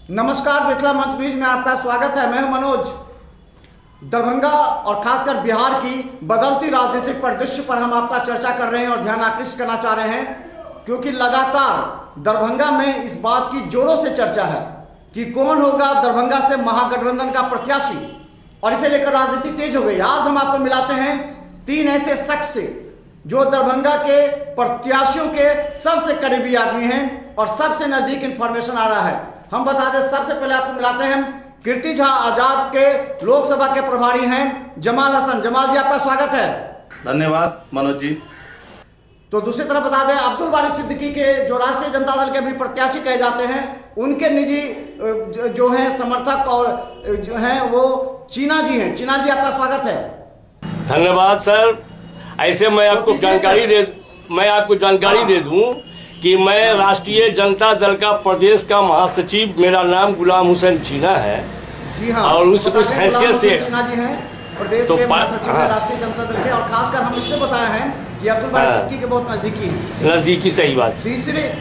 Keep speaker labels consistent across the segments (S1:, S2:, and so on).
S1: नमस्कार, मिथिला मंच न्यूज में आपका स्वागत है। मैं हूं मनोज। दरभंगा और खासकर बिहार की बदलती राजनीतिक परिदृश्य पर हम आपका चर्चा कर रहे हैं और ध्यान आकृष्ट करना चाह रहे हैं, क्योंकि लगातार दरभंगा में इस बात की जोरों से चर्चा है कि कौन होगा दरभंगा से महागठबंधन का प्रत्याशी, और इसे लेकर राजनीति तेज हो गई। आज हम आपको मिलाते हैं तीन ऐसे शख्स से जो दरभंगा के प्रत्याशियों के सबसे करीबी आदमी हैं और सबसे नजदीक इंफॉर्मेशन आ रहा है। हम बता दें, सबसे पहले आपको मिलाते हैं कीर्ति झा आजाद के लोकसभा के प्रभारी हैं जमाल हसन। जमाल जी, आपका स्वागत है।
S2: धन्यवाद मनोज जी।
S1: तो दूसरी तरफ बता दें, अब्दुल बारी सिद्दीकी के जो राष्ट्रीय जनता दल के भी प्रत्याशी कहे जाते हैं, उनके निजी जो हैं समर्थक और जो हैं वो चीना जी हैं। चीना जी, आपका स्वागत है।
S3: धन्यवाद सर। ऐसे मैं आपको जानकारी दे दूं कि मैं राष्ट्रीय जनता दल का प्रदेश का महासचिव, मेरा नाम गुलाम हुसैन चीना है।
S1: जी हाँ,
S3: और उस हैसियत से
S1: चीना जी हैं प्रदेश के महासचिव हैं राष्ट्रीय जनता दल के, और खासकर हम इसलिए बताया है कि अब्दुल बारी सिद्दीकी के बहुत नजदीकी हैं।
S3: नजदीकी, सही बात।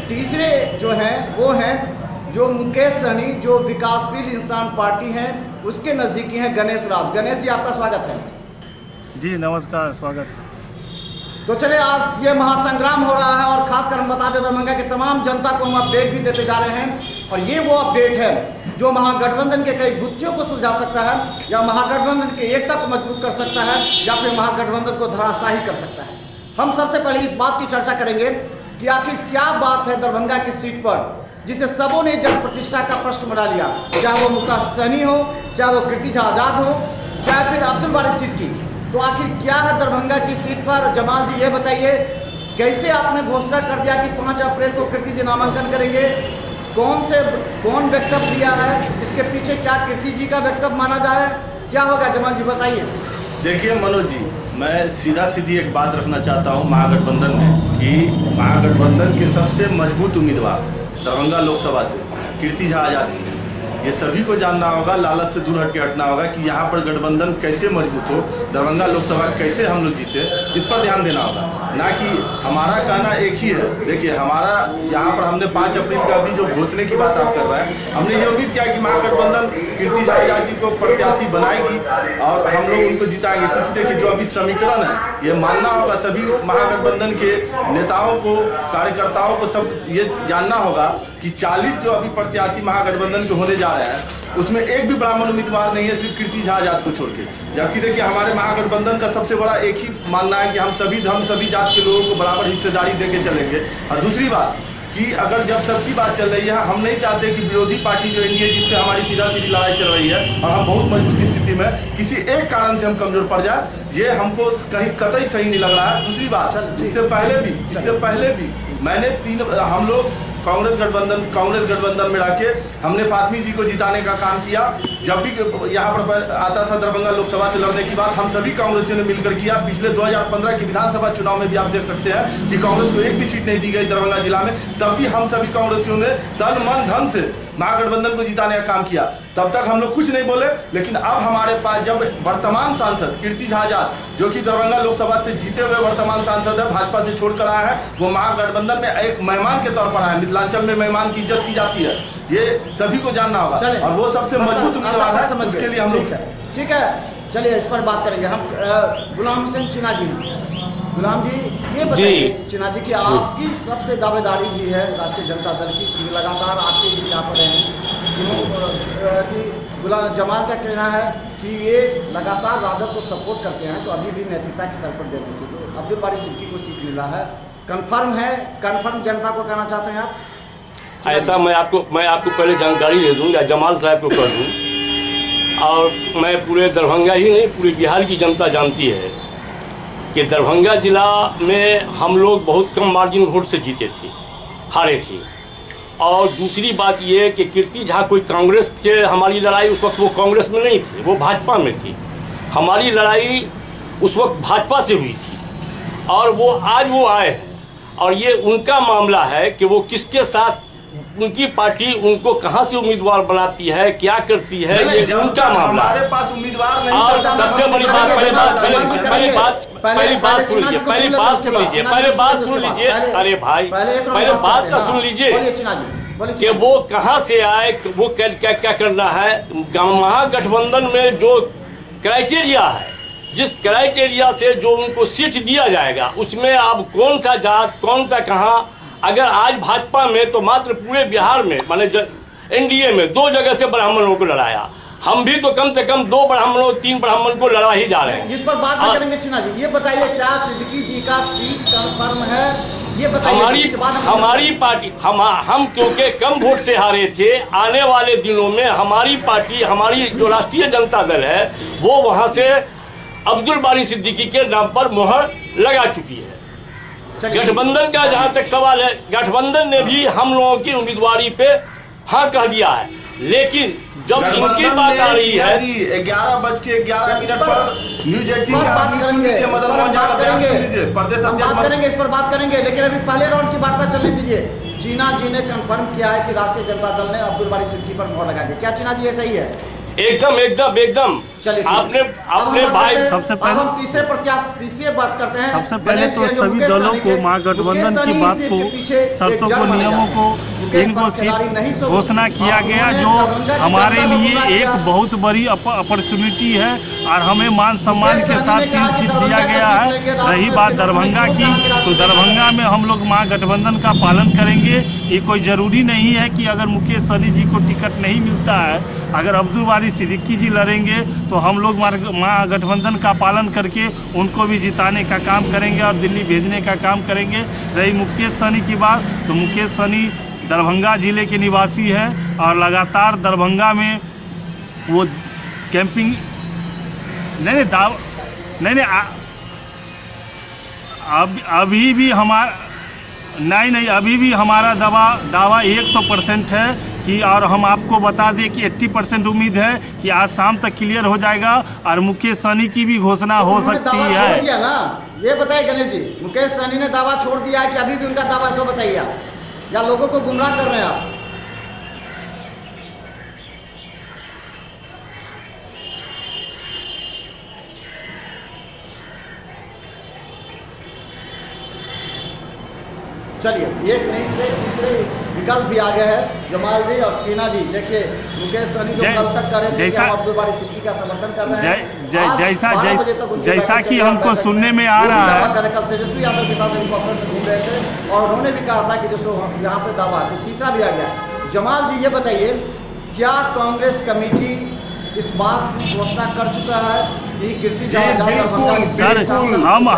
S1: तीसरे जो हैं वो हैं जो मुकेश सहनी, जो विकासशील इंसान पार्टी है, उसके नजदीकी हैं गणेश राज। गणेश जी, आपका स्वागत है।
S2: जी नमस्कार, स्वागत है।
S1: तो चले, आज ये महासंग्राम हो रहा है और खासकर हम बता दें दरभंगा के तमाम जनता को हम अपडेट भी देते जा रहे हैं, और ये वो अपडेट है जो महागठबंधन के कई गुत्थियों को सुलझा सकता है, या महागठबंधन की एकता को मजबूत कर सकता है, या फिर महागठबंधन को धराशायी कर सकता है। हम सबसे पहले इस बात की चर्चा करेंगे कि आखिर क्या बात है दरभंगा की सीट पर जिसे सबों ने जन प्रतिष्ठा का प्रश्न बना लिया, चाहे वो मुकेश सहनी हो, चाहे वो कीर्ति झा आजाद हो, चाहे फिर अब्दुल बारी सिद्दीकी। तो आखिर क्या है दरभंगा की सीट पर? जमाल जी, ये बताइए, कैसे आपने घोषणा कर दिया कि 5 अप्रैल को कीर्ति जी नामांकन करेंगे? कौन वक्तव्य दिया है? इसके पीछे क्या कीर्ति जी का वक्तव्य माना जा रहा है? क्या होगा जमाल जी, बताइए।
S2: देखिए मनोज जी, मैं सीधा सीधी एक बात रखना चाहता हूं महागठबंधन में कि महागठबंधन के सबसे मजबूत उम्मीदवार दरभंगा लोकसभा से कीर्ति झा आजाद जी, ये सभी को जानना होगा, लालच से दूर हट के हटना होगा कि यहाँ पर गठबंधन कैसे मजबूत हो, दरभंगा लोकसभा कैसे हम लोग जीते, इस पर ध्यान देना होगा, ना कि हमारा कहना एक ही है। देखिए, हमारा यहाँ पर हमने 5 अप्रैल का भी जो घोषणे की बात आप कर रहे हैं, हमने ये उम्मीद किया कि महागठबंधन कीर्ति झा आजाद जी को प्रत्याशी बनाएगी और हम लोग उनको जिताएंगे। क्योंकि देखिए, जो अभी समीकरण है, ये मानना होगा सभी महागठबंधन के नेताओं को, कार्यकर्ताओं को, सब ये जानना होगा कि 40 जो अभी प्रत्याशी महागठबंधन के होने जा रहे हैं, उसमें एक भी ब्राह्मण उम्मीदवार नहीं है, सिर्फ कीर्ति झा आजाद को छोड़ के। जबकि देखिए, हमारे महागठबंधन का सबसे बड़ा एक ही मानना है कि हम सभी धर्म, सभी जात के लोगों को बराबर हिस्सेदारी देके चलेंगे। और दूसरी बात कि अगर जब सबकी बात चल रही है, हम नहीं चाहते कि विरोधी पार्टी जो एनडीए, जिससे हमारी सीधा सीधी लड़ाई चल रही है और हम बहुत मजबूत स्थिति में, किसी एक कारण से हम कमजोर पड़ जाए, ये हमको कहीं कतई सही नहीं लग रहा है। दूसरी बात, इससे पहले भी मैंने हम लोग कांग्रेस गठबंधन में रह के हमने फातमी जी को जिताने का काम किया। जब भी यहाँ पर आता था दरभंगा लोकसभा से लड़ने की बात, हम सभी कांग्रेसियों ने मिलकर किया। पिछले 2015 के विधानसभा चुनाव में भी आप देख सकते हैं कि कांग्रेस को एक भी सीट नहीं दी गई दरभंगा जिला में, तब भी हम सभी कांग्रेसियों ने तन मन धन से महागठबंधन को जिताने का काम किया। तब तक हम लोग कुछ नहीं बोले, लेकिन अब हमारे पास जब वर्तमान सांसद कीर्ति झा आजाद, जो कि दरभंगा लोकसभा से जीते हुए वर्तमान सांसद है, भाजपा से छोड़कर आया है, वो महागठबंधन में एक मेहमान के तौर पर आया है। मिथिलांचल में मेहमान की इज्जत की जाती है, ये सभी को जानना होगा, और वो सबसे मजबूत उम्मीदवार है। उसके लिए हम लोग
S1: ठीक है, चलिए इस पर बात करेंगे हम। गुलाम हुसैन चीना जी, गुलाम जी, ये बताइए चीना जी कि आपकी सबसे दावेदारी भी है राष्ट्रीय जनता दल की, लगातार आपके विज्ञापन हैं कि गुलाम जमाल का कहना है कि ये लगातार राजद को सपोर्ट करते हैं, तो अभी भी नैतिकता की तरफ देना चाहिए। तो अब्दुल बारी सिद्दीकी को सीट मिल रहा है, कंफर्म है? कंफर्म जनता को कहना चाहते हैं आप?
S3: ऐसा मैं आपको पहले जानकारी दे दूं, या जमाल साहब को कर दूं, और मैं पूरे दरभंगा ही नहीं, पूरी बिहार की जनता जानती है कि दरभंगा जिला में हम लोग बहुत कम मार्जिन वोट से जीते थे, हारे थे। और दूसरी बात ये कि कीर्ति झा कोई कांग्रेस से हमारी लड़ाई, उस वक्त वो कांग्रेस में नहीं थी, वो भाजपा में थी। हमारी लड़ाई उस वक्त भाजपा से हुई थी, और वो आज वो आए हैं, और ये उनका मामला है कि वो किसके साथ, उनकी पार्टी उनको कहां से उम्मीदवार बनाती है, क्या करती है, ये उनका मामला।
S2: हमारे पास उम्मीदवार नहीं।
S3: और सबसे बड़ी बात, पहली बात सुन लीजिए, अरे भाई, पहले बात तो सुन लीजिए। कि वो कहां से आए, वो क्या क्या करना है। महागठबंधन में जो क्राइटेरिया है, जिस क्राइटेरिया से जो उनको सीट दिया जाएगा, उसमें अब कौन सा जात कौन सा कहां। अगर आज भाजपा में तो मात्र पूरे बिहार में माने एनडीए में 2 जगह से ब्राह्मणों को लड़ाया, हम भी तो कम से कम 2 ब्राह्मणों 3 ब्राह्मण को लड़ा ही जा रहे हैं।
S1: जिस पर बात करेंगे चीना जी, ये बताइए क्या सिद्दीकी जी का सीट कंफर्म है, ये बताइए।
S3: हमारी पार्टी हम क्योंकि कम वोट से हारे थे, आने वाले दिनों में हमारी पार्टी, हमारी जो राष्ट्रीय जनता दल है, वो वहां से अब्दुल बारी सिद्दीकी के नाम पर मोहर लगा चुकी है। गठबंधन का जहां तक सवाल है, गठबंधन ने भी हम लोगों की उम्मीदवारी पे हाँ कह दिया है, लेकिन जब इनकी बात आ रही है
S2: 11:11 पर न्यूज 18 का
S1: बात करेंगे, इस पर बात करेंगे, लेकिन अभी पहले राउंड की वार्ता चलने दीजिए। चीना जी ने कंफर्म किया है कि राष्ट्रीय जनता दल ने अब्दुल बारी सिद्दीकी पर मोहर लगा दी, क्या चीना जी ये सही है?
S3: एकदम
S1: चलिए
S3: आपने भाई
S4: सबसे पहले
S1: हम तीसरे बात करते हैं।
S4: सबसे पहले तो सभी दलों को महागठबंधन की बात को, शर्तों को, नियमों को, इनको सीट घोषणा किया गया, जो हमारे लिए एक बहुत बड़ी अपॉर्चुनिटी है और हमें मान सम्मान के साथ 3 सीट दिया गया है। रही बात दरभंगा की, तो दरभंगा में हम लोग महागठबंधन का पालन करेंगे। ये कोई ज़रूरी नहीं है कि अगर मुकेश सहनी जी को टिकट नहीं मिलता है, अगर अब्दुल बारी सिद्दीकी जी लड़ेंगे तो हम लोग महागठबंधन का पालन करके उनको भी जिताने का काम करेंगे और दिल्ली भेजने का काम करेंगे। रही मुकेश सहनी की बात, तो मुकेश सहनी दरभंगा ज़िले के निवासी है और लगातार दरभंगा में वो कैंपिंग अभी भी हमारा दावा 100% है कि, और हम आपको बता दें कि 80% उम्मीद है कि आज शाम तक क्लियर हो जाएगा और मुकेश सहनी की भी घोषणा हो सकती है।
S1: ये बताइए गणेश जी, मुकेश सहनी ने दावा छोड़ दिया है कि अभी भी उनका दावा, सो बताइए आप, या लोगों को गुमराह कर रहे हैं आप? चलिए, एक नहीं से तीसरे विकल्प भी आ गए हैं, जमाल जी और चीना जी। देखिए मुकेश सहनी जो कल तक कर रहे थे कि हम अब्दुल बारी सिद्दीकी का समर्थन कर रहे हैं,
S4: जैसा कि हमको सुनने में आ रहा है,
S1: कल तेजस्वी यादव के साथ घूम रहे थे और उन्होंने भी कहा था कि जो यहाँ पे दावा, तो तीसरा भी आ गया। जमाल जी ये बताइए, क्या कांग्रेस कमेटी इस बात की घोषणा कर चुका है कि कीर्ति
S2: हम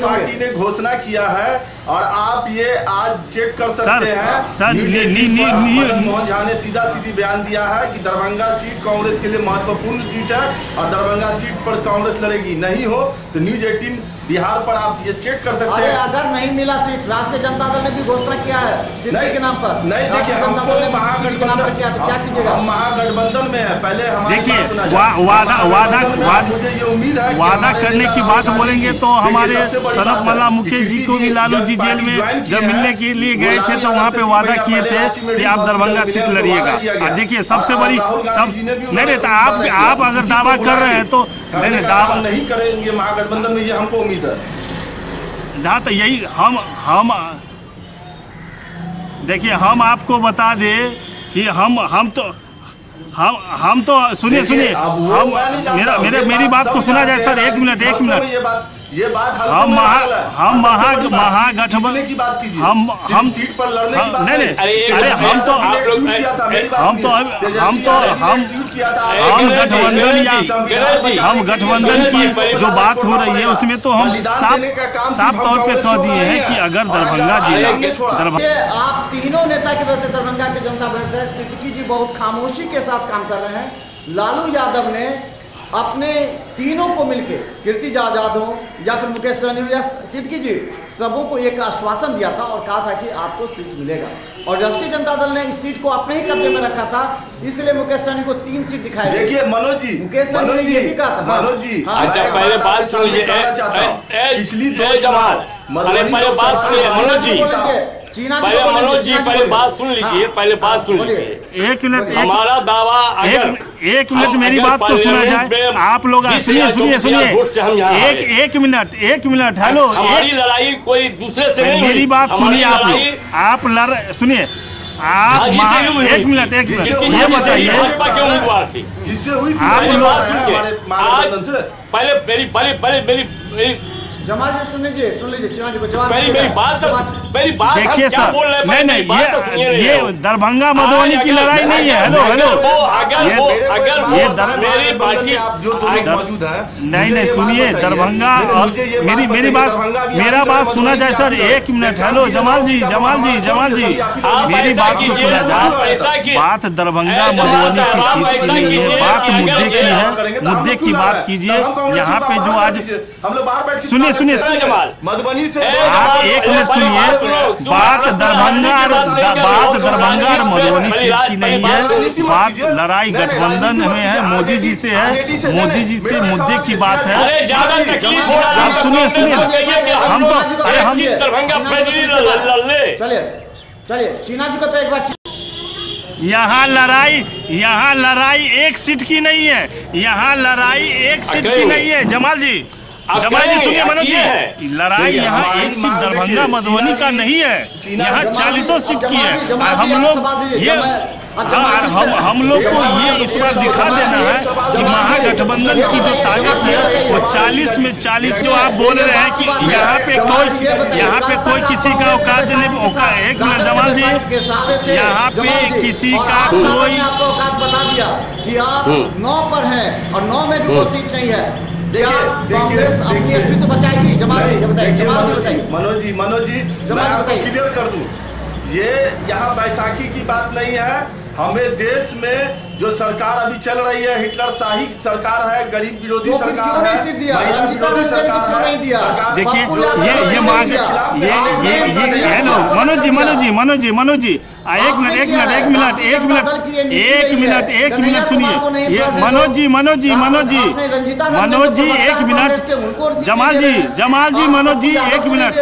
S2: पार्टी ने घोषणा किया है और आप ये आज चेक कर सकते हैं। मोहन झा ने सीधी बयान दिया है कि दरभंगा सीट कांग्रेस के लिए महत्वपूर्ण सीट है और दरभंगा सीट पर कांग्रेस लड़ेगी। नहीं हो तो न्यूज 18 बिहार पर आप ये चेक कर सकते हैं।
S1: अगर नहीं मिला सीट, राष्ट्रीय जनता दल ने भी घोषणा किया है सिद्दीकी के नाम पर।
S2: नहीं, देखिए हमको महागठबंधन
S1: क्या कीजिएगा?
S2: हम महागठबंधन में है, पहले
S4: देखिए
S2: मुझे ये उम्मीद है
S4: वादा करने की बात बोलेंगे तो हमारे सनत मल्ला मुकेश जी को भी लालू जी जेल में जब मिलने के लिए गए थे तो वहाँ पे वादा किए थे कि आप दरभंगा सीट लड़िएगा। देखिए सबसे बड़ी नहीं, तो आप अगर दावा कर रहे हैं तो
S2: दावा नहीं करेंगे महागठबंधन में, ये हमको उम्मीद है।
S4: जहाँ तो यही हम देखिए, हम आपको बता दें कि हम तो सुनिए मेरी बात को सुना जाए सर। एक मिनट
S2: ये बात
S4: हम महागठबंधन
S2: की बात कीजिए,
S4: हम
S2: सीट पर लड़ने की बात
S4: नहीं, अरे हम गठबंधन की जो बात हो रही है उसमें तो हम साफ तौर पे कह दिए हैं कि अगर दरभंगा जिला
S1: आप तीनों नेता की वजह से दरभंगा के जनता बैठे, सिद्दीकी जी बहुत खामोशी के साथ काम कर रहे हैं। लालू यादव ने अपने तीनों को मिलके, कीर्ति आजाद हो या फिर मुकेश सहनी हो या सिद्दीकी जी, सबों को एक आश्वासन दिया था और कहा था कि आपको सीट मिलेगा, और राष्ट्रीय जनता दल ने इस सीट को अपने ही कब्जे में रखा था, इसलिए मुकेश सहनी को 3 सीट दिखाई।
S2: देखिए मनोज जी,
S1: मुकेश सहनी ने ये भी कहा था।
S2: मनोज जी,
S3: अच्छा पहले बात सुन लीजिए,
S2: पिछली 2 जमात
S3: मनोज जी पहले बात सुन लीजिए,
S4: एक मिनट
S3: हमारा दावा,
S4: एक मिनट मेरी बात को सुना जाए। आप लोग सुनिए एक मिनट हेलो,
S3: हमारी लड़ाई कोई दूसरे से नहीं,
S4: मेरी बात सुनिए। आप सुनिए, आप एक मिनट ये बताइए
S3: भाजपा के उम्मीदवार थे
S2: जिससे हुई थी
S4: आप लोग
S3: पहले मेरी
S1: जमाल जी सुन लीजिए चिना जी को जवाब
S3: मेरी बात
S4: देखिए सर,
S3: बोल रहे हैं
S4: नहीं ये दरभंगा मधुबनी की लड़ाई नहीं है। हेलो
S3: अगर मेरी पार्टी
S2: जो दोनों मौजूद है
S4: नहीं सुनिए, दरभंगा और मेरा बात सुना जाए सर। 1 मिनट। हेलो जमाल जी मेरी बात को सुना जाए। बात दरभंगा मधुबनी की सीट की नहीं है, बात मुद्दे की है। मुद्दे की बात कीजिए। यहाँ पे जो आज
S2: हम लोग बाहर बैठ
S4: सुनिए
S2: मधुबनी से
S4: आप 1 मिनट सुनिए। बात दरभंगा और मधुबनी सीट की नहीं है। बात लड़ाई गठबंधन में है, मोदी जी से है। मोदी जी से मुद्दे की बात है। आप सुनिए हम तो
S1: चलिए चिना जी को पे एक बार
S4: यहाँ लड़ाई 1 सीट की नहीं है। यहाँ लड़ाई 1 सीट की नहीं है। जमाल जी सुनिए, मनोज जी लड़ाई यहाँ 1 सीट दरभंगा मधुबनी का नहीं है। यहाँ 40 सीट की है। हम लोग को ये इस बार दिखा देना है कि महागठबंधन की जो ताकत है वो 40 में 40 जो आप बोल रहे हैं कि यहाँ पे कोई किसी का औकात नहीं। एक मिनट जमाल जी, यहाँ पे किसी का कोई
S1: बता दिया कि आप 9 पर हैं और 9 में भी कोई सीट नहीं है। देखिए तो बचाएगी।
S2: मनोज जी मैं आपको क्लियर कर दूं, ये यहाँ बैसाखी की बात नहीं है। हमें देश में जो सरकार अभी चल रही है, हिटलर शाही सरकार है, गरीब विरोधी सरकार है, महिला विरोधी सरकार है।
S4: देखिए ये मनोज जी 1 मिनट सुनिए। ये मनोज जी 1 मिनट। जमाल जी मनोज जी 1 मिनट।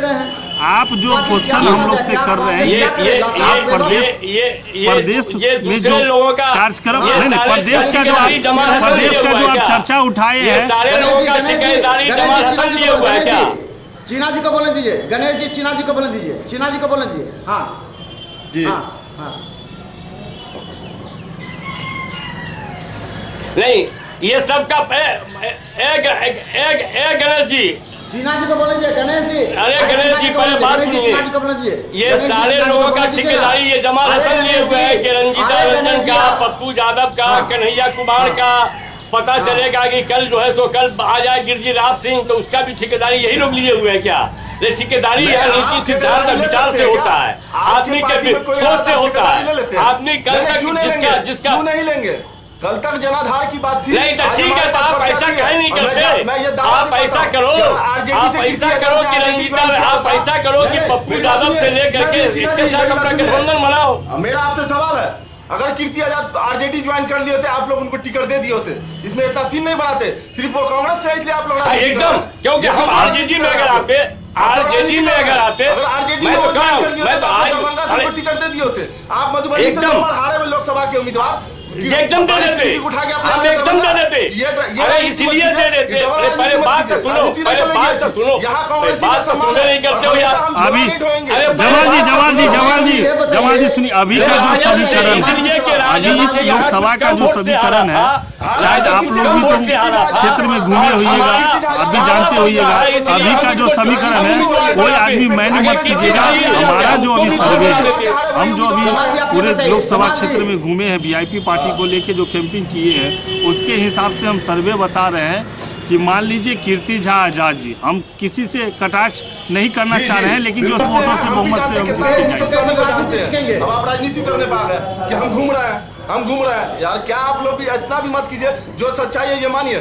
S4: आप जो क्वेश्चन हम लोग से कर रहे हैं, आप प्रदेश में जो कार्यक्रम प्रदेश का जो आप चर्चा उठाए हैं,
S3: सारे लोगों का ठेकेदारी जमाल हसन लिए हुआ है क्या?
S1: चिना जी को बोलने दीजिए। गणेश जी चिना जी को बोलने दीजिए। चिना जी को बोलने दीजिए। हाँ
S2: जी
S3: नहीं, ये सबका गणेश जी
S1: चिना जी को बोल लीजिए। गणेश जी
S3: गणेश जी पहले बात सुनिए। ये सारे लोगों का ठेकेदारी ये जमाल हसन लिए हुए है कि रंजीता रंजन का, पप्पू यादव का, कन्हैया कुमार का। पता चलेगा कि कल जो है सो कल आ जाए गिरिराज सिंह, तो उसका भी ठेकेदारी यही लोग लिए हुए हैं क्या? ये ठेकेदारी है नीति सिद्धांत और विचार से होता है, आदमी के सोच से होता है। आदमी कल तक जिसका
S2: नहीं लेंगे। कल तक जनाधार की बात थी।
S3: नहीं तो ठीक है, तो आप ऐसा कहीं नहीं करते। आप ऐसा करो कि रंजीता, आप ऐसा करो कि पप्पू यादव से लेकर के इसके साथ अपना गठबंधन बनाओ।
S2: मेरा आपसे सवाल है, अगर कीर्ति आजाद आरजेडी ज्वाइन कर लिए होते, आप लोग उनको टिकट दे दिए होते, इसमें इतना सीन नहीं बनाते। सिर्फ वो कांग्रेस से इसलिए आप लोग
S3: एकदम, क्योंकि हम आरजेडी में अगर आते
S2: टिकट दे दिए होते। आप मधुबनी से हारे में लोकसभा के उम्मीदवार
S3: एकदम दे देते, हम एकदम दे देते। अरे इसलिए दे देते। पहले बात तो सुनो, नहीं करते हो यार।
S4: अभी जमाल जी सुनिए, अभी का जो समीकरण है, अभी इस लोकसभा का जो समीकरण है, शायद आप लोग भी तो क्षेत्र में घूमे होइएगा, अभी जानते होइएगा। अभी का जो समीकरण है, कोई आदमी मैंने मत कीजिएगा। हमारा जो अभी सर्वे है, हम जो अभी पूरे लोकसभा क्षेत्र में घूमे हैं, वीआईपी पार्टी को लेके जो कैंपिंग किए हैं, उसके हिसाब से हम सर्वे बता रहे हैं कि मान लीजिए कीर्ति झा आजाद जी, हम किसी से कटाक्ष नहीं करना चाह रहे हैं, लेकिन जो वोटों से बहुमत से हम
S2: अब आप राजनीति करने पा गए कि हम घूम रहे हैं यार। क्या आप लोग भी इतना भी मत कीजिए, जो सच्चाई है ये मानिए।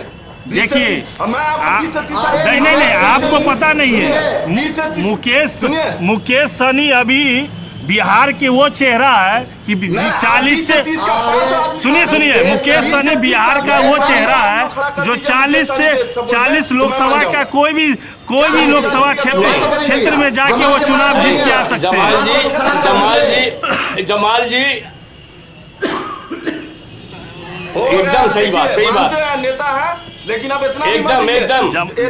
S4: देखिए नहीं, आपको पता नहीं है। मुकेश सहनी अभी बिहार के वो चेहरा है कि 40 से सुनिए मुकेश सहनी बिहार का वो चेहरा है जो 40 लोकसभा का कोई भी लोकसभा क्षेत्र में जाके वो चुनाव जीत के आ सकते हैं।
S3: जमाल जी एकदम सही बात
S2: नेता है, लेकिन अब इतना
S3: एकदम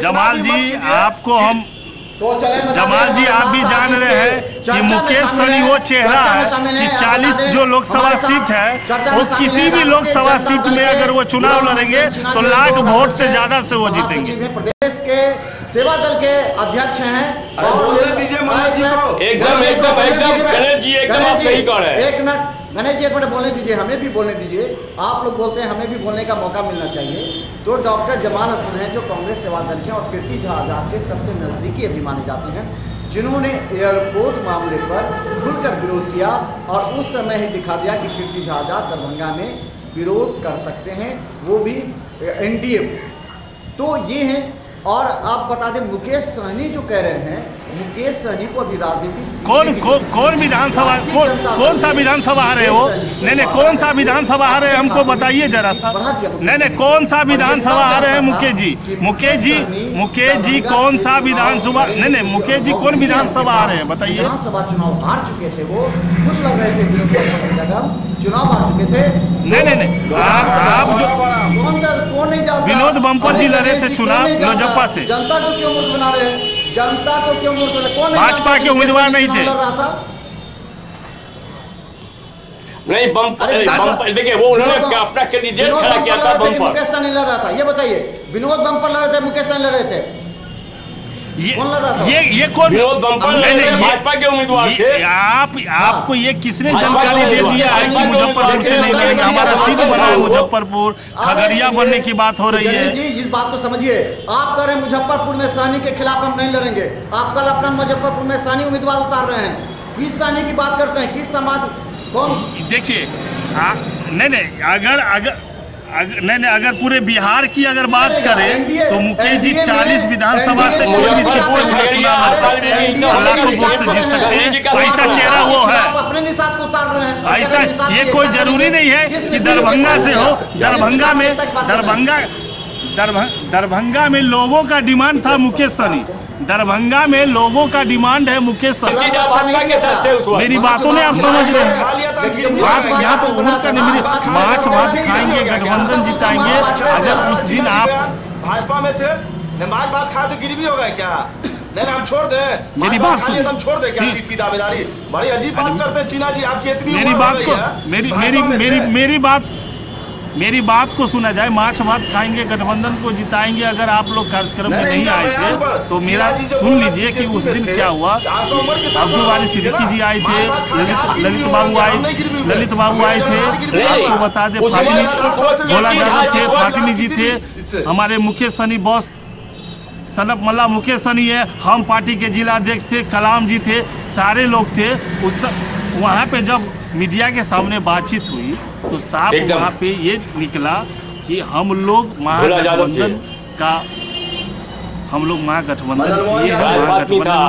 S4: जमाल जी आपको हम
S1: तो चले
S4: जमाल जी, आप भी जान रहे हैं कि मुकेश सहनी वो चेहरा है कि 40 जो लोकसभा सीट है वो किसी भी लोकसभा सीट में अगर वो चुनाव लड़ेंगे तो लाख वोट से ज्यादा से वो जीतेंगे।
S1: प्रदेश के सेवा दल के अध्यक्ष हैं और
S2: बोलने दीजिए मनोज जी को।
S3: एकदम गणेश जी एकदम आप सही कह रहे हैं।
S1: एक मिनट गणेश जी, एक मिनट बोलने दीजिए, हमें भी बोलने दीजिए। आप लोग बोलते हैं हमें भी बोलने का मौका मिलना चाहिए। तो डॉक्टर जमाल हसन हैं जो कांग्रेस सेवा दल के और कीर्ति झा आजाद के सबसे नजदीकी अभी माने जाते हैं, जिन्होंने एयरपोर्ट मामले पर खुलकर विरोध किया और उस समय ही दिखा दिया कि कीर्ति झा आजाद दरभंगा में विरोध कर सकते हैं, वो भी एनडीए। तो ये हैं। और आप बता दें मुकेश सहनी जो कह रहे हैं, मुकेश सहनी को अभी राजनीति
S4: कौन विधानसभा कौन सा विधानसभा आ रहे हो? नहीं, कौन सा विधानसभा आ रहे हैं हमको बताइए जरा सा। नहीं, कौन सा विधानसभा आ रहे हैं मुकेश जी कौन सा विधानसभा? नहीं, मुकेश जी कौन विधानसभा आ रहे हैं बताइए।
S1: विधानसभा चुनाव हार चुके थे, वो खुद लग रहे थे, चुनाव हार चुके थे।
S4: नहीं, आप जो
S1: कौन नहीं जानता?
S4: विनोद बम्पर जी लड़े थे चुनाव लोजपा से।
S1: जनता को क्यों मूर्ख बना रहे हैं? जनता को क्यों मूर्ख बना? कौन
S4: भाजपा के उम्मीदवार नहीं थे।
S3: नहीं, बम्पर देखिए वो उन्होंने अपना कैंडिडेट खड़ा किया था बम्पर।
S1: मुकेश सहनी लड़ रहा था, ये बताइए। विनोद बम्पर लड़ रहे थे, मुकेश सहनी लड़ रहे थे। कौन लड़ रहा था?
S4: ये कौन?
S3: विनोद बम्पर भाजपा के उम्मीदवार थे।
S4: आपको ये किसने जानकारी दे दिया है कि मुजफ्फरपुर से नहीं लड़ेंगे? हमारा सीट बना है मुजफ्फरपुर, खगड़िया बनने की बात हो रही है।
S1: जी, इस बात को समझिए। आप कह रहे हैं मुजफ्फरपुर में सहनी के खिलाफ हम नहीं लड़ेंगे, आप कल अपना मुजफ्फरपुर में सहनी उम्मीदवार उतार रहे हैं। किस सहनी की बात करते हैं? किस समाज? कौन?
S4: देखिए अगर पूरे बिहार की अगर बात करें तो मुकेश जी 40 विधानसभा से कोई भी चुनाव जीत सकते हैं। ऐसा चेहरा वो है,
S1: अपने निशान को उतार रहे हैं।
S4: ऐसा ये कोई जरूरी नहीं है कि दरभंगा से हो। दरभंगा में लोगों का डिमांड था मुकेश सहनी। दरभंगा में लोगों का डिमांड है मुकेश सहनी। मेरी बातों ने आप समझ रहे हैं। यहाँ पर उनका माछ खाएंगे, गठबंधन जिताएंगे। अगर उस दिन आप
S2: भाजपा में थे, नमाज बात खा तो गिरवी होगा क्या? नहीं, हम छोड़ दें।
S4: मेरी बात सुन,
S2: हम छोड़ दें क्या सीट की दावेदारी? बड़ी अजीब बात करते हैं चीना जी, आपकी इतनी
S4: मेरी बात को मेरी बात को सुना जाए। माछ भात खाएंगे, गठबंधन को जिताएंगे। अगर आप लोग कार्यक्रम में नहीं आए थे तो मेरा सुन लीजिए कि उस दिन क्या हुआ। अब्दुल वाली सिद्दीकी जी आए थे, ललित बाबू आए थे। आपको बता दें भोला यादव थे, फातिमी जी थे, हमारे मुकेश सहनी बॉस सनप मल्ला मुकेश सहनी है, हम पार्टी के जिला अध्यक्ष थे, कलाम जी थे, सारे लोग थे। वहाँ पे जब मीडिया के सामने बातचीत हुई तो साफ वहाँ पे ये निकला कि हम लोग महागठबंधन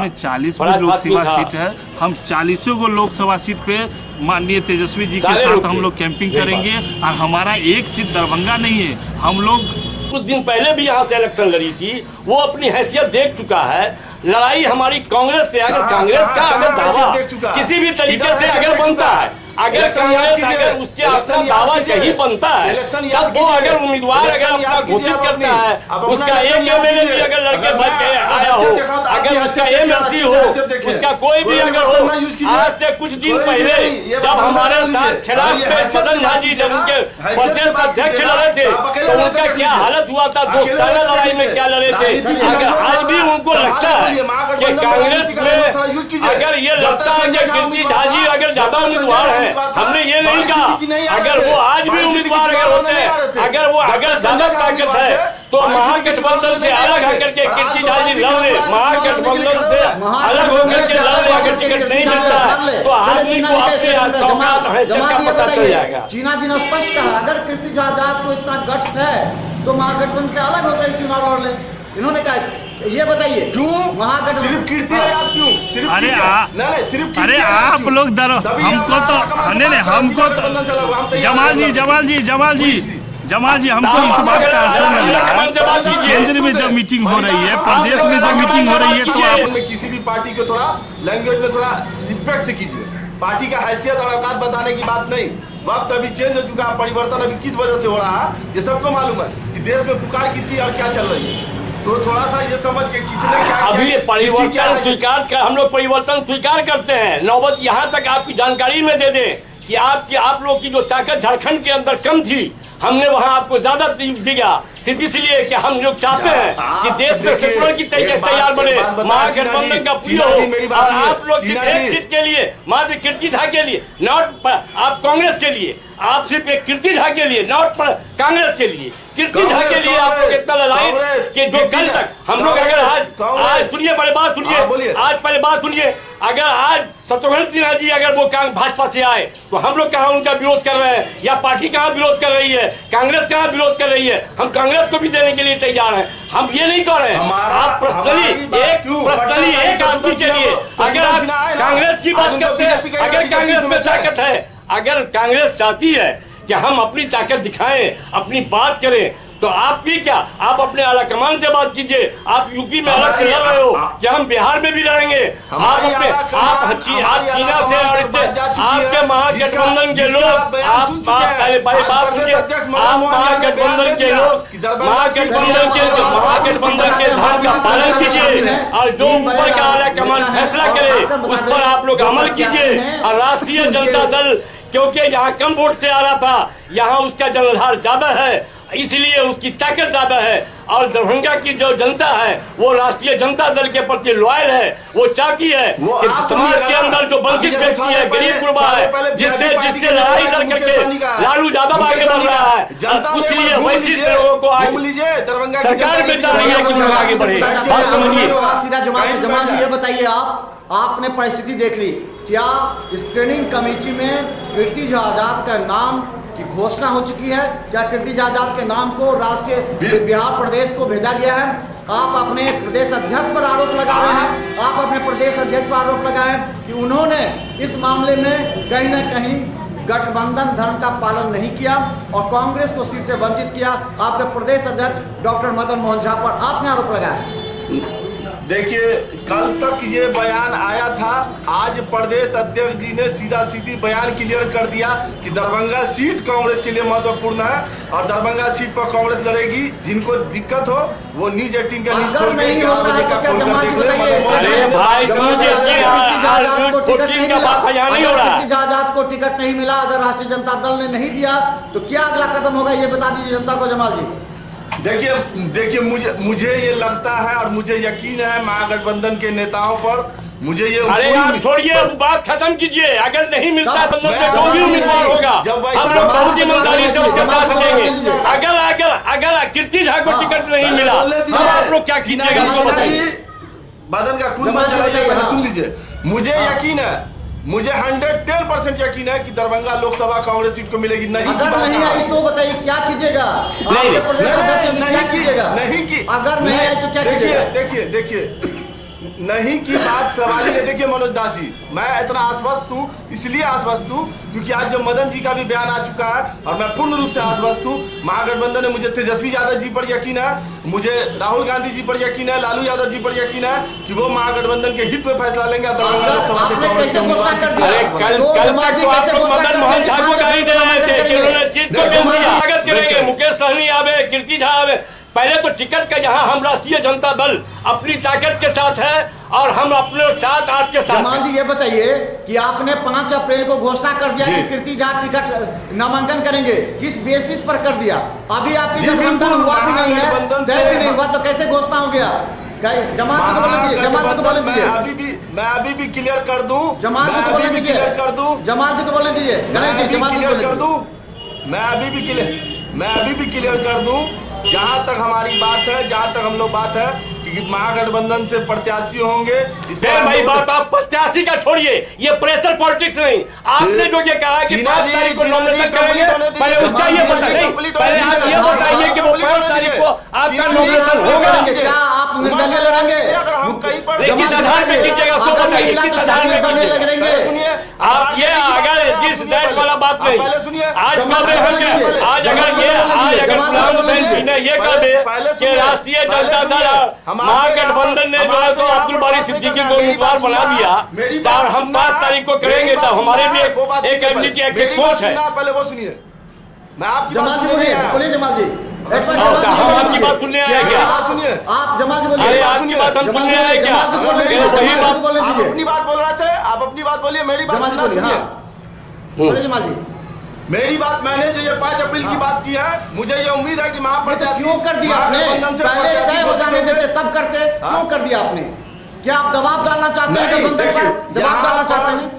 S4: में 40 लोकसभा सीट है। हम 40 को लोकसभा सीट पे माननीय तेजस्वी जी के साथ हम लोग कैंपिंग करेंगे। और हमारा एक सीट दरभंगा नहीं है। हम लोग
S3: कुछ दिन पहले भी यहाँ से इलेक्शन लड़ी थी, वो अपनी हैसियत देख चुका है। लड़ाई हमारी कांग्रेस से, अगर कांग्रेस का अगर दावा किसी भी तरीके से अगर बनता है, अगर कांग्रेस अगर उसके अपना दावा कहीं बनता है, तब वो अगर उम्मीदवार अगर अपना घोषित करता है, उसका एक एमएलए भी अगर लड़के बच के आया हो, अगर उसका एमएलसी हो, उसका कोई भी अगर हो। आज से कुछ दिन पहले जब हमारे साथ खिलाफ मदन झा जी जब उनके प्रदेश अध्यक्ष लड़े थे तो उनका क्या हालत हुआ था, दोस्ताना लड़ाई में क्या लड़े थे। अगर आज भी उनको लगता है कि कांग्रेस में अगर ये लगता है कि कीर्ति झा जी अगर ज्यादा उम्मीदवार है, हमने ये नहीं कहा। अगर वो आज भी उम्मीदवार अगर होते हैं, अगर वो अगर ज्यादा ताकत है तो महागठबंधन से अलग होकर के कीर्ति झा जी लड़ रहे, महागठबंधन से अलग होकर के लड़ रहे। अगर टिकट नहीं मिलता है तो आदमी को अपने हैसियत का पता चल जाएगा।
S1: चीना जी ने स्पष्ट कहा अगर कीर्ति झा आजाद को इतना गट्स है तो महागठबंधन से अलग होकर चुनाव लड़ ले। इन्होंने कहा ये बताइए
S2: क्यों सिर्फ कीर्ति आजाद क्यों? सिर्फ
S4: अरे आप लोग हमको तो नहीं हमको तो जमाल जी हमको इस बात का असर लग रहा है। केंद्र में जब मीटिंग हो रही है, प्रदेश में जब मीटिंग हो रही है तो आप
S2: किसी भी पार्टी को थोड़ा लैंग्वेज में थोड़ा रिस्पेक्ट से कीजिए। पार्टी का हैसियत और औकात बताने की बात नहीं। वक्त अभी चेंज हो चुका है, परिवर्तन अभी किस वजह से हो रहा है ये सबको मालूम है कि देश में पुकार किसकी और क्या चल रही है। तो थोड़ा सा ये समझ के किसने क्या
S3: अभी परिवर्तन स्वीकार कर, हम लोग परिवर्तन स्वीकार करते हैं। नौबत यहाँ तक आपकी जानकारी में दे दें कि आप लोग की जो ताकत झारखंड के अंदर कम थी, हमने वहां आपको ज्यादा दिया, सिर्फ इसलिए कि हम लोग चाहते हैं कि देश में सेकुलर की तैयार बने, महागठबंधन का प्रिय हो। और आप लोग सिर्फ एक सीट के लिए, मात्र कीर्ति झा के लिए, नॉट आप कांग्रेस के लिए, आप सिर्फ एक कीर्ति झा के लिए, नॉट कांग्रेस के लिए, कीर्ति झा के लिए आप लोग इतना लड़ाई कि जो कल तक हम लोग अगर आज सुनिए, पहले बात सुनिए, आज पहले बात सुनिए, अगर आज शत्रुघ्न सिन्हा जी अगर वो भाजपा से आए तो हम लोग कहाँ उनका विरोध कर रहे हैं, या पार्टी कहाँ विरोध कर रही है, कांग्रेस कहाँ विरोध कर रही है? हम कांग्रेस को भी देने के लिए तैयार हैं। हम ये नहीं कर रहे हैं। आप पर्सनली एक आदमी के लिए अगर आप कांग्रेस की बात करते हैं, अगर कांग्रेस में ताकत है, अगर कांग्रेस चाहती है कि हम अपनी ताकत दिखाएं, अपनी बात करें, तो आप भी क्या, आप अपने आला कमान से बात कीजिए। आप यूपी में अलग से लड़ रहे हो कि हम बिहार में भी लड़ेंगे। आप चीना से और आपके महागठबंधन के लोग, आप पहले बात सुनिए, आप महागठबंधन के लोग महागठबंधन के धर्म का पालन कीजिए और जो ऊपर का आला कमान फैसला करे उस पर आप लोग अमल कीजिए। और राष्ट्रीय जनता दल क्योंकि यहाँ कम वोट से आ रहा था, यहाँ उसका जनाधार ज्यादा है, इसलिए उसकी ताकत ज्यादा है। और दरभंगा की जो जनता है वो राष्ट्रीय जनता दल के प्रति लॉयल है। वो चाहती है कि समाज के अंदर जो वंचित व्यक्ति है, गरीब गुरबा है, जिससे लड़ाई लड़ करके लालू यादव आगे बढ़ रहा है, इसलिए वैसी लोगों को सरकार में चाह रही है कि आगे बढ़े। बात समझिए।
S1: जमाल जी ये बताइए, आपने परिस्थिति देख ली, क्या स्क्रीनिंग कमेटी में कीर्ति झा आजाद का नाम की घोषणा हो चुकी है? क्या कीर्ति झा आजाद के नाम को राष्ट्रीय बिहार प्रदेश को भेजा गया है? आप अपने प्रदेश अध्यक्ष पर आरोप लगा रहे हैं, आप अपने प्रदेश अध्यक्ष पर आरोप लगाए कि उन्होंने इस मामले में कहीं न कहीं गठबंधन धर्म का पालन नहीं किया और कांग्रेस को सीट से वंचित किया। आपके प्रदेश अध्यक्ष डॉक्टर मदन मोहन झा पर आपने आरोप लगाया।
S2: देखिए, कल तक ये बयान आया था, आज प्रदेश अध्यक्ष जी ने सीधा सीधी बयान क्लियर कर दिया कि दरभंगा सीट कांग्रेस के लिए महत्वपूर्ण है और दरभंगा सीट पर कांग्रेस लड़ेगी। जिनको दिक्कत हो वो न्यूज 18 का न्यूज खोल के 11 बजे का फोन कर देख ले।
S1: आजाद को टिकट नहीं मिला, अगर राष्ट्रीय जनता दल ने नहीं दिया तो क्या अगला कदम होगा, ये बता दीजिए जनता को। जमाल जी
S2: देखिए मुझे ये लगता है और मुझे यकीन है महागठबंधन के नेताओं पर, मुझे ये
S3: अरे आप छोड़िए, वो बात खत्म कीजिए। अगर नहीं मिलता है बंदों में जो भी उम्मीदवार होगा हम लोग बहुत ईमानदारी से उसके साथ देंगे। अगर कीर्ति झा को टिकट नहीं मिला तो आप लोग क्या कीजिएगा उसको बताइए।
S2: बदन का खून मत चलाइए, पहले सुन लीजिए। मुझे यकीन है, मुझे 110% यकीन है कि दरभंगा लोकसभा कांग्रेस सीट को मिलेगी। नहीं
S1: नहीं आई तो बताइए क्या कीजिएगा?
S2: नहीं की
S1: अगर नहीं आई तो क्या कीजिएगा?
S2: देखिए नहीं की बात सवाल है। देखिए मनोज दास जी, मैं इतना आश्वस्त हूँ, इसलिए आश्वस्त हूँ क्योंकि आज जब मदन जी का भी बयान आ चुका है और मैं पूर्ण रूप से आश्वस्त हूँ। महागठबंधन ने, मुझे तेजस्वी यादव जी पर यकीन है, मुझे राहुल गांधी जी पर यकीन है, लालू यादव जी पर यकीन है कि वो महागठबंधन के हित में फैसला लेंगे। दरभंगा लोकसभा से कांग्रेस के उम्मीदवार
S3: मदन मोहन झा को गाली दे रहे थे कि उन्होंने जीत को स्वागत करेंगे, मुकेश सहनी आवे, कीर्ति झा आवे। पहले तो टिकट का यहाँ हम राष्ट्रीय जनता दल अपनी ताकत के साथ है और हम अपने साथ आपके साथ।
S1: जमाल जी ये बताइए कि आपने 5 अप्रैल को घोषणा कर दिया कि कीर्ति झा टिकट नामांकन करेंगे, किस बेसिस पर कर दिया? अभी आपकी गठबंधन हुआ भी नहीं है, तय भी नहीं हुआ, तो कैसे घोषणा हो गया? जमात को बोले दीजिए, जमात को बोले दीजिए।
S2: मैं अभी भी क्लियर कर दूं,
S1: जमात को बोले दीजिए, जमात को बोले दीजिए, मैं अभी भी क्लियर कर दूं।
S2: जहां तक हमारी बात है, जहां तक हम लोग बात है कि महागठबंधन से प्रत्याशी होंगे।
S3: भाई बात आप प्रत्याशी का छोड़िए, ये प्रेशर पॉलिटिक्स नहीं। आपने जो ये कहा कि 5 तारीख को नॉमिनेशन करेंगे, पहले उसका ये बताइए, पहले आप ये बताइए कि वो 5 तारीख को आपका नॉमिनेशन होगा।
S1: क्या आप निर्दलीय लड़ेंगे?
S3: किस आधार पे कीजिएगा उसको बताइए, किस आधार पे कीजिएगा?
S2: सुनिए
S3: आप ये अगर जिस डेट वाला बात नहीं, आज ये कह दे कि राष्ट्रीय जनता दल महागठबंधन ने जो है तो अब्दुल बारी सिद्दीकी को उम्मीदवार बना दिया और हम 5 तारीख को करेंगे, तो हमारे भी एक एबिलिटी, एक सोच है।
S2: पहले वो सुनिए, मैं आपकी
S1: जमाल जी बोलिए, जमाल जी
S3: हम आपकी बात सुनने आए क्या?
S1: आप जमाल जी बोलिए।
S3: अरे आपकी बात हम सुनने आए क्या?
S2: आप अपनी बात बोल रहे थे, आप अपनी बात बोलिए, मेरी बात सुनिए।
S1: बोलिए जमाल जी।
S2: मेरी बात, मैंने जो ये 5 अप्रैल की बात की है, मुझे ये उम्मीद है कि महाप्रत्याशी
S1: क्यों कर दिया आपने? पहले तय हो जाने देते तब करते, क्यों कर दिया आपने? क्या आप दबाव डालना चाहते हैं? दबाव डालना चाहते हैं?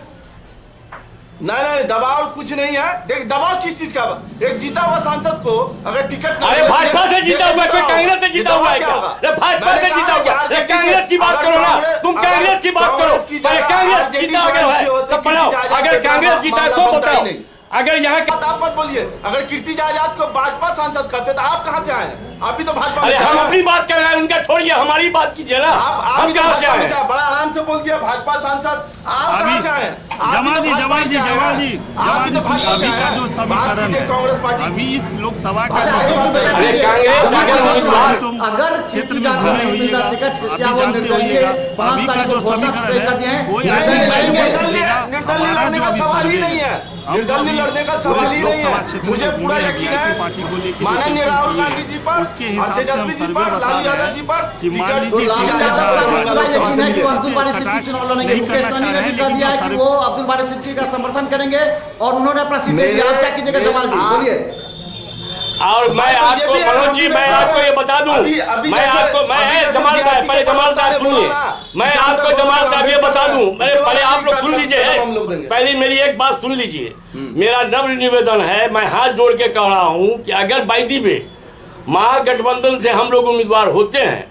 S2: नहीं, दबाव कुछ नहीं है। देख, दबाव किस चीज का? एक जीता हुआ सांसद को अगर टिकट,
S3: अरे भाजपा से जीता हुआ, कोई कांग्रेस से जीता हुआ है क्या? अरे भाजपा से जीता हुआ, कांग्रेस की बात करो ना, तुम कांग्रेस की बात करो। पहले कांग्रेस जीता है तब बनाओ। अगर कांग्रेस जीता है तो बताओ। अगर यहाँ
S2: आप मत बोलिए। अगर कीर्ति आजाद को भाजपा सांसद कहते तो आप कहाँ से आए? आप भी तो भाजपा।
S3: अरे हम अपनी बात कर रहे हैं, उनका छोड़िए, हमारी बात कीजिए ना। हम कहाँ से आए?
S2: बड़ा आराम से बोल दिया भाजपा सांसद। आप कहाँ से आए?
S4: जमाल जी,
S2: आप भी तो भाजपा से आए।
S4: जो समीकरण है
S2: कांग्रेस पार्टी
S4: अभी इस लोकसभा का
S3: अरे कांग्रेस
S1: अगर
S4: क्षेत्र में घूमे होइएगा, अभी जानते होइएगा अभी का जो समीकरण है वो
S2: निर्दलीय लड़ने का सवाल ही नहीं है। निर्दलीय लड़ने का सवाल ही नहीं है। मुझे पूरा यकीन है माननीय राहुल गांधी जी पर, तेजस्वी जी पर, लालू यादव जी पर
S4: कि मान लीजिए
S1: वो अब्दुल बारी सिद्दीकी का समर्थन करेंगे और उन्होंने अपना सीट दिया। आप क्या कीजिएगा जमाल जी, बोलिए।
S3: और मैं आपको मनोज जी, मैं आपको ये बता दूं, मैं आपको, मैं जमाल साहब, पहले जमाल साहब सुनिए, मैं आपको जमाल साहब ये बता दूं, पहले आप लोग सुन लीजिए, पहले मेरी एक बात सुन लीजिए। मेरा नम्र निवेदन है, मैं हाथ जोड़ के कह रहा हूं कि अगर बाइदी में महागठबंधन से हम लोग उम्मीदवार होते हैं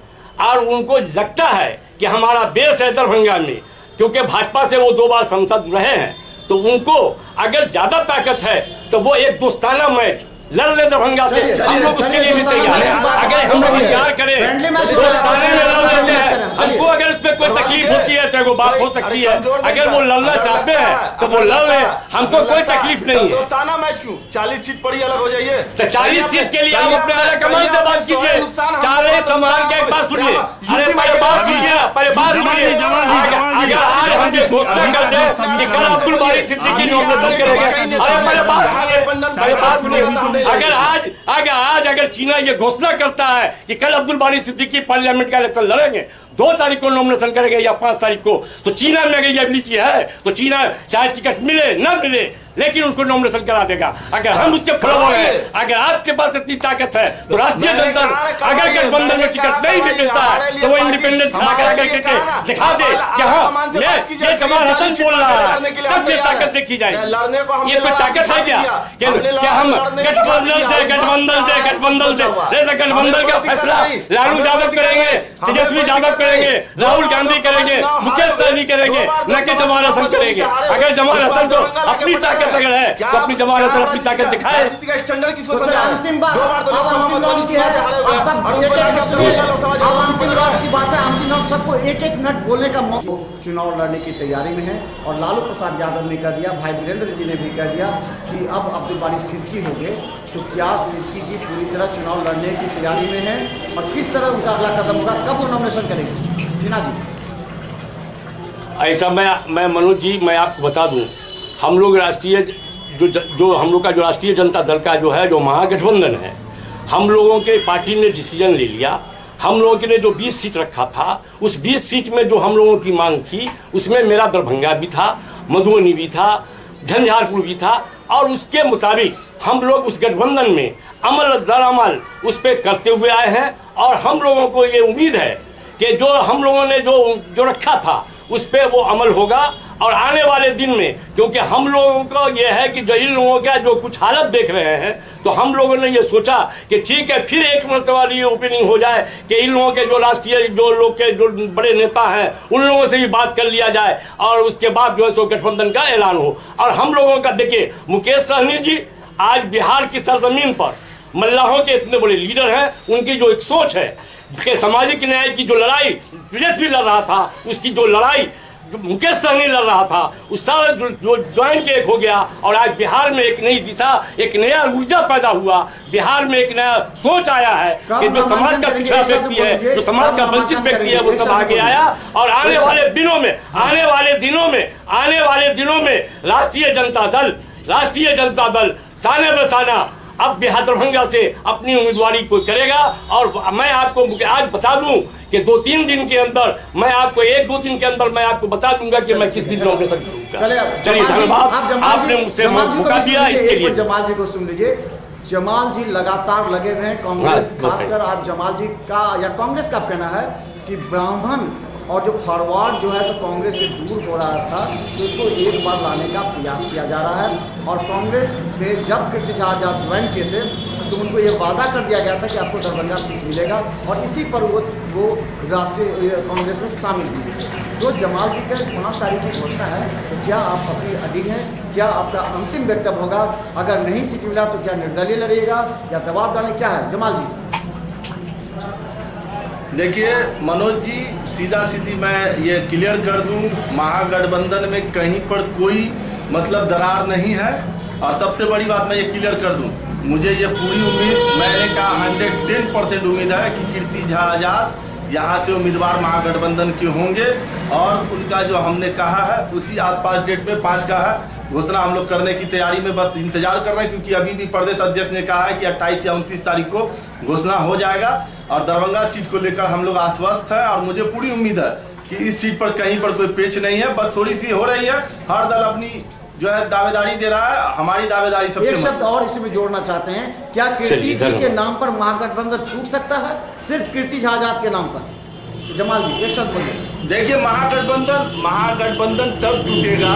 S3: और उनको लगता है कि हमारा बेस है दरभंगा में, क्योंकि भाजपा से वो 2 बार सांसद रहे हैं, तो उनको अगर ज्यादा ताकत है तो वो एक दोस्ताना मैच लड़ ले दरभंगा से। हम लोग उसके लिए भी तैयार हैं। अगर हम लोग इंतजार करें दोस्ताने में लड़ लेते हैं, हमको अगर उसमें कोई तकलीफ होती है तो वो बात हो सकती है। अगर वो लड़ना चाहते हैं तो वो लड़ ले, हमको कोई तकलीफ नहीं है।
S2: दोस्ताना मैच क्यों? 40 सीट पड़ी अलग हो जाइए।
S3: तो 40 सीट के लिए आप अपने हाईकमान से बात कीजिए। चारे समाज के एक बात सुनिए, अरे पहले बात कीजिए, पहले बात सुनिए। अगर आज हम ये घोषणा कर दें कि कल अब्दुल बारी सिद्दीकी नॉमिनेशन करेंगे, अरे पहले बात सुनिए। अगर चीना ये घोषणा करता है कि कल अब्दुल बारी सिद्दीकी पार्लियामेंट का इलेक्शन लड़ेंगे, 2 तारीख को नॉमिनेशन करेंगे या 5 तारीख को, तो चीना में अगर ये एबिलिटी है तो चीना चाहे टिकट मिले ना मिले लेकिन उसको नॉमिनेशन करा देगा। अगर हम उसके फॉलोअर हैं, अगर आपके पास इतनी ताकत है तो राष्ट्रीय जनता अगर गठबंधन में टिकट नहीं मिलता है तो वो इंडिपेंडेंट खड़ा करके दिखा दे कि हाँ ये जमाल हसन बोल रहा है, तब ये ताकत देखी जाए। ये कोई ताकत है क्या कि हम गठबंधन से गठबंधन का फैसला लालू यादव करेंगे, तेजस्वी यादव करेंगे, राहुल गांधी करेंगे, मुकेश सहनी करेंगे, न कि जमाल हसन करेंगे। अगर जमाल हसन को अपनी ताकत अगर है तो अपनी जमाल हसन अपनी ताकत दिखाए।
S1: अंतिम बात की बात है, हम सबको 1-1 मिनट बोलने का मौका। चुनाव लड़ने की तैयारी में है और लालू प्रसाद यादव ने कह दिया, भाई वीरेंद्र जी ने भी कह दिया कि अब अब्दुल बारी सिद्दीकी हो गए, तो क्या सिद्दीकी जी पूरी तरह चुनाव लड़ने की तैयारी में है और किस तरह उनका अगला कदम होगा, कब वो नॉमिनेशन करेंगे? जीना जी
S3: ऐसा मैं मनोज जी मैं आपको बता दूं, हम लोग राष्ट्रीय जो हम लोग का जो राष्ट्रीय जनता दल का जो है जो महागठबंधन है, हम लोगों के पार्टी ने डिसीजन ले लिया। हम लोगों ने जो 20 सीट रखा था, उस 20 सीट में जो हम लोगों की मांग थी उसमें मेरा दरभंगा भी था, मधुबनी भी था, झंझारपुर भी था, और उसके मुताबिक हम लोग उस गठबंधन में अमल दरामल उस पर करते हुए आए हैं। और हम लोगों को ये उम्मीद है कि जो हम लोगों ने जो रखा था उस पर वो अमल होगा। और आने वाले दिन में, क्योंकि हम लोगों को ये है कि जो इन लोगों का जो कुछ हालत देख रहे हैं, तो हम लोगों ने ये सोचा कि ठीक है फिर एक मरतबा ये ओपनिंग हो जाए कि इन लोगों के जो राष्ट्रीय जो लोग के जो बड़े नेता हैं उन लोगों से ही बात कर लिया जाए और उसके बाद जो है सो गठबंधन का ऐलान हो। और हम लोगों का देखिए, मुकेश सहनी जी आज बिहार की सरजमीन पर मल्लाहों के इतने बड़े लीडर हैं, उनकी जो एक सोच है कि सामाजिक न्याय की जो लड़ाई तेजस्वी लड़ रहा था, उसकी जो लड़ाई जो मुकेश सहनी लड़ रहा था, उस सारा जो ज्वाइन के एक हो गया। और आज बिहार में एक नई दिशा, एक नया ऊर्जा पैदा हुआ, बिहार में एक नया सोच आया है कि जो समाज का पिछड़ा व्यक्ति है, जो समाज का वंचित व्यक्ति है, वो सब आगे आया। और आने वाले दिनों में राष्ट्रीय जनता दल साने बसाना अब बिहार दरभंगा से अपनी उम्मीदवारी कोई करेगा। और मैं आपको आज बता दूं कि 2-3 दिन के अंदर मैं आपको 1-2 दिन के अंदर मैं आपको बता दूंगा कि मैं किस दिन नॉमिनेशन करूंगा। चलिए धन्यवाद, आपने मुझसे मौका दिया इसके लिए।
S1: जमाल जी को सुन लीजिए। जमाल जी लगातार लगे हुए हैं कांग्रेस, खासकर आज जमाल जी का या कांग्रेस का कहना है कि ब्राह्मण और जो फॉरवर्ड जो है तो कांग्रेस से दूर हो रहा था, तो उसको एक बार लाने का प्रयास किया जा रहा है। और कांग्रेस में जब कीर्ति झा आजाद ज्वाइन किए थे तो उनको ये वादा कर दिया गया था कि आपको दरभंगा सीट मिलेगा, और इसी पर वो राष्ट्रीय कांग्रेस में शामिल हुए। तो जमाल जी का 5 तारीख की घोषणा है, तो क्या आप अपनी अधीन हैं? क्या आपका अंतिम वक्तव्य होगा? अगर नहीं सीट मिला तो क्या निर्दलीय लड़िएगा या दबाव डालें, क्या है जमाल जी?
S2: देखिए मनोज जी, सीधा सीधी मैं ये क्लियर कर दूं, महागठबंधन में कहीं पर कोई मतलब दरार नहीं है। और सबसे बड़ी बात मैं ये क्लियर कर दूं, मुझे ये पूरी उम्मीद, मैंने कहा 110% उम्मीद है कि कीर्ति झा आजाद यहाँ से उम्मीदवार महागठबंधन के होंगे। और उनका जो हमने कहा है उसी आसपास डेट में 5 का है घोषणा हम लोग करने की तैयारी में बस इंतजार कर रहे हैं, क्योंकि अभी भी प्रदेश अध्यक्ष ने कहा है कि 28 या 29 तारीख को घोषणा हो जाएगा। और दरभंगा सीट को लेकर हम लोग आश्वस्त हैं और मुझे पूरी उम्मीद है कि इस सीट पर कहीं पर कोई पेच नहीं है, बस थोड़ी सी हो रही है। हर दल अपनी जो है दावेदारी दे रहा है, हमारी दावेदारी सबसे।
S1: एक शब्द और इसमें जोड़ना चाहते हैं, क्या कीर्ति जी के नाम पर महागठबंधन टूट सकता है, सिर्फ कीर्ति झा आजाद के नाम पर? जमाल जी एक शब्द बोलिए।
S2: देखिए महागठबंधन तब टूटेगा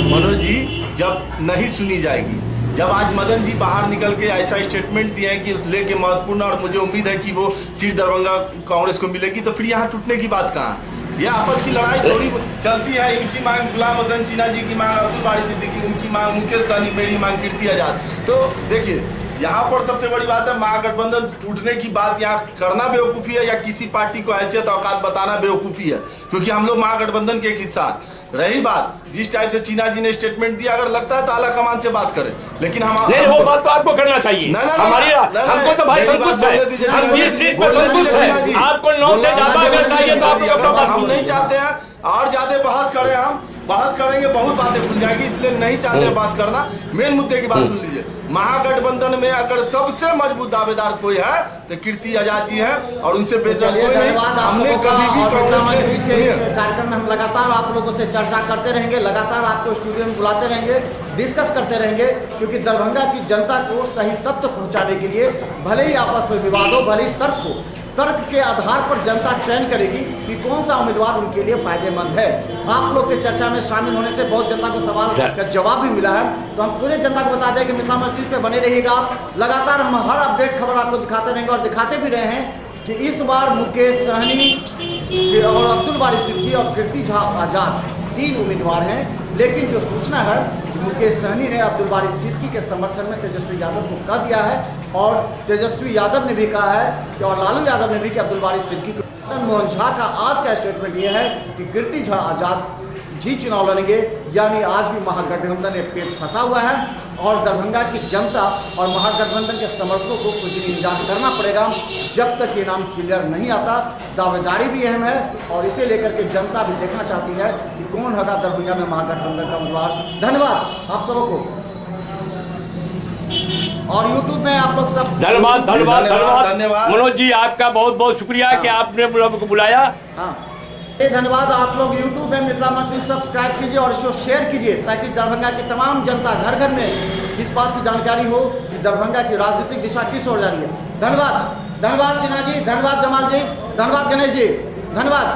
S2: मनोज जी जब नहीं सुनी जाएगी। जब आज मदन जी बाहर निकल के ऐसा स्टेटमेंट दिए हैं कि उस लेके महत्वपूर्ण, और मुझे उम्मीद है कि वो सीट दरभंगा कांग्रेस को मिलेगी, तो फिर यहाँ टूटने की बात कहाँ है? ये आपस की लड़ाई थोड़ी चलती है। इनकी मांग गुलाम मदन सिन्हा जी की मांग अब्दुल बारी सिद्दीकी, उनकी मांग मुकेश सहनी, मेरी मांग कीर्ति आजाद। तो देखिए यहाँ पर सबसे बड़ी बात है, महागठबंधन टूटने की बात यहाँ करना बेवकूफ़ी है, या किसी पार्टी को हैसियत औकात बताना बेवकूफ़ी है, क्योंकि हम लोग महागठबंधन के एक हिस्सा। रही बात जिस टाइप से चीना जी ने स्टेटमेंट दिया, अगर लगता है तो आला कमान से बात करें, लेकिन हम
S3: नहीं, वो बात तो आपको करना चाहिए। हमारी हमको तो भाई संतुष्ट है, हम 20 सीट पर संतुष्ट है। आपको 9 से ज्यादा अगर चाहिए तो आप
S2: हम नहीं चाहते हैं और ज्यादा बहस करें। हम बहस करेंगे बहुत बातें खुल जाएगी, इसलिए नहीं चाहते बहस करना। मेन मुद्दे की बात सुन लीजिए, महागठबंधन में अगर सबसे मजबूत दावेदार कोई है तो कीर्ति आजाद जी हैं, और उनसे बेहतर कोई नहीं। हमने कभी भी
S1: कार्यक्रम में हम लगातार आप लोगों से चर्चा करते रहेंगे, लगातार आपको स्टूडियो में बुलाते रहेंगे, डिस्कस करते रहेंगे, क्योंकि दरभंगा की जनता को सही तत्व पहुंचाने के लिए भले ही आपस में विवाद हो, भले ही तर्क हो, तर्क के आधार पर जनता चयन करेगी कि कौन सा उम्मीदवार उनके लिए फायदेमंद है। आप लोग के चर्चा में शामिल होने से बहुत जनता को सवाल का जवाब भी मिला है। तो हम पूरे जनता को बता दें कि मिथिला मस्जिद पे बने रहिएगा, लगातार हम हर अपडेट खबर आपको दिखाते रहेंगे और दिखाते भी रहे हैं कि इस बार मुकेश सहनी और अब्दुल बारी सिद्दीकी और कीर्ति झा आजाद 3 उम्मीदवार हैं। लेकिन जो सूचना है मुकेश सहनी ने अब्दुल बारी सिद्दीकी के समर्थन में तेजस्वी यादव को कह दिया है, और तेजस्वी यादव ने भी कहा है कि, और लालू यादव ने भी, कि अब्दुल बारी सिद्दीकी को। मदन मोहन झा का आज का स्टेटमेंट यह है कि कीर्ति झा आजाद ही चुनाव लड़ेंगे, यानी आज भी महागठबंधन में पेच फंसा हुआ है और दरभंगा की जनता और महागठबंधन के समर्थकों को कुछ दिन इंतजार करना पड़ेगा जब तक ये नाम क्लियर नहीं आता। दावेदारी भी अहम है और इसे लेकर के जनता भी देखना चाहती है कि कौन होगा दरभंगा में महागठबंधन का उम्मीदवार। धन्यवाद आप सबको, और यूट्यूब में आप लोग सब
S3: धन्यवाद मनोज जी, आपका बहुत बहुत शुक्रिया कि आपने को बुलाया।
S1: हाँ, धन्यवाद। आप लोग YouTube में मिथिला मस्जिद सब्सक्राइब कीजिए और इसको शेयर कीजिए, ताकि दरभंगा की तमाम जनता घर घर में इस बात की जानकारी हो कि दरभंगा की राजनीतिक दिशा किस ओर जा रही है। धन्यवाद, धन्यवाद सिन्हा जी, धन्यवाद जमाल जी, धन्यवाद गणेश जी, धन्यवाद।